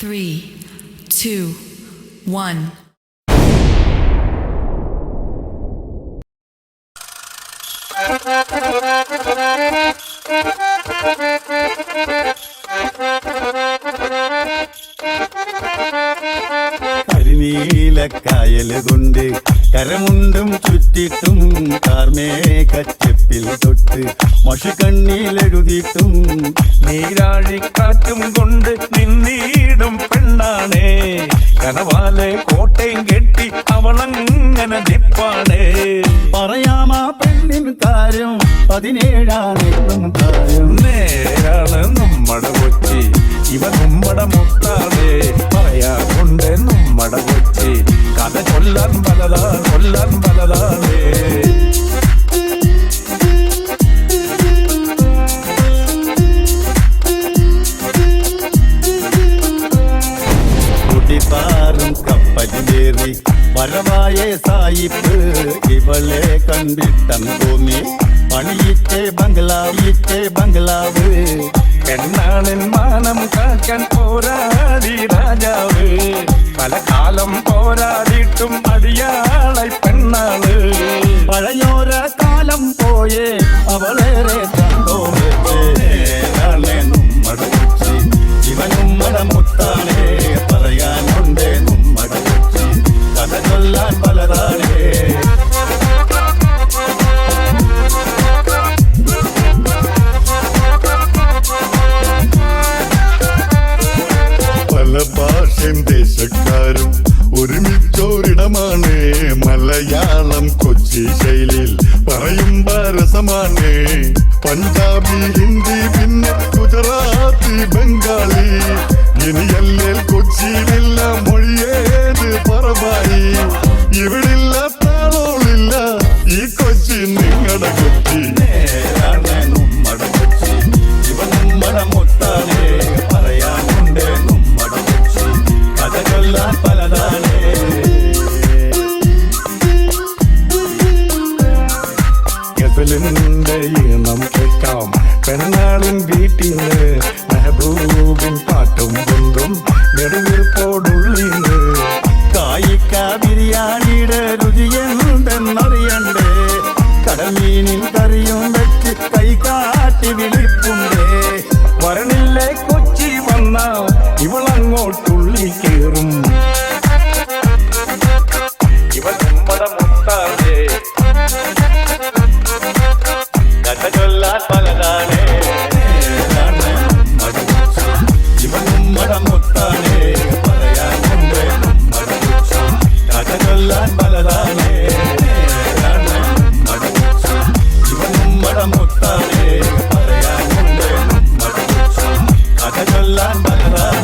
3, 2, 1. കരിനീലക്കായല് കൊണ്ട് കരമുണ്ടും ചുറ്റിട്ടും കാർമേഘച്ചെപ്പിൽ തൊട്ട് മഷുകണ്ണിലെഴുതിയിട്ടും നീരാഴിക്കാറ്റും കൊണ്ട് നിന്നീടും പെണ്ണാണേ കനവാലെ കോട്ടയും കെട്ടി അവളങ്ങനെ നിപ്പാണേ. പറയാമാ പെണ്ണിൻ കാര്യം 17 കാര്യം നേരാണ് നമ്മടെ കൊച്ചി ഇവ നമ്മടെ മുത്താതെ പറയാറുണ്ട് നമ്മടെ കൊച്ചി കഥ കൊല്ലാൻ പലതാണേ. കുടിപ്പാറും കപ്പലിലേറി വരവായ സായിപ്പ് ഇവളെ കണ്ടിട്ടം തോന്നി പണിയിട്ടേ ബംഗ്ലാവ് പെണ്ണാണിൻ മാനം കാക്കാൻ പോരാടി രാജാവ് പല കാലം പോരാടിയിട്ടും അടിയാളായി പെണ്ണാണ്. പഴയോര കാലം പോയേ അവളേറെ നമ്മടെ കൊച്ചി ഇവനുമ്മടെ മുത്താണേ പറയാനുണ്ട് നമ്മടെ കൊച്ചി കഥ ചൊല്ലാൻ പലതാണേ. പല ഭാഷയും ദേശക്കാരും ഒരുമിച്ചോരിടമാണ് മലയാളം കൊച്ചി ശൈലിയിൽ പറയുമ്പോ രസമാണ്. പഞ്ചാബി ഹിന്ദി പിന്നെ ഗുജറാത്തി ബംഗാളി ഇനിയല്ലേൽ കൊച്ചിയിലില്ല മൊഴിയേത് പറവായി ഇവിടില്ലാത്ത ആളോളില്ല ഈ കൊച്ചി നിങ്ങളുടെ കൊച്ചി നമ്മടെ കൊച്ചി ഇവ നമ്മടെ മുത്താണേ പറയാനുണ്ട് നമ്മടെ കൊച്ചി കഥ ചൊല്ലാൻ പലതാണേ. ഗസലിന്റെ ഈണം കേൾക്കാം പെണ്ണാളിൻ വീട്ടിന്ന് മെഹബൂബിൻ പാട്ടും കൊണ്ടും നെടുവീർപ്പോടുള്ളിന്ന് കായിക്ക ബിരിയാണിയുടെ രുചി എന്തെന്നറിയണ്ടേ കടമീനിൻ കറിയും വെച്ച് കൈകാട്ടി വിളിപ്പുണ്ടേ. വരണില്ലേ കൊച്ചി വന്ന ഇവളങ്ങോട്ടുള്ളി കേറും ഇവ നമ്മടെ മുത്താതെ കഥ ചൊല്ലാൻ പലതാണേ നമ്മടെ കൊച്ചി ഇവ നമ്മടെ മുത്താണേ പറയാനുണ്ട് നമ്മടെ കൊച്ചി കഥ ചൊല്ലാൻ പലതാണേ നമ്മടെ കൊച്ചി ഇവ നമ്മടെ മുത്താണേ പറയാനുണ്ട് നമ്മടെ കൊച്ചി കഥ ചൊല്ലാൻ പലതാണേ.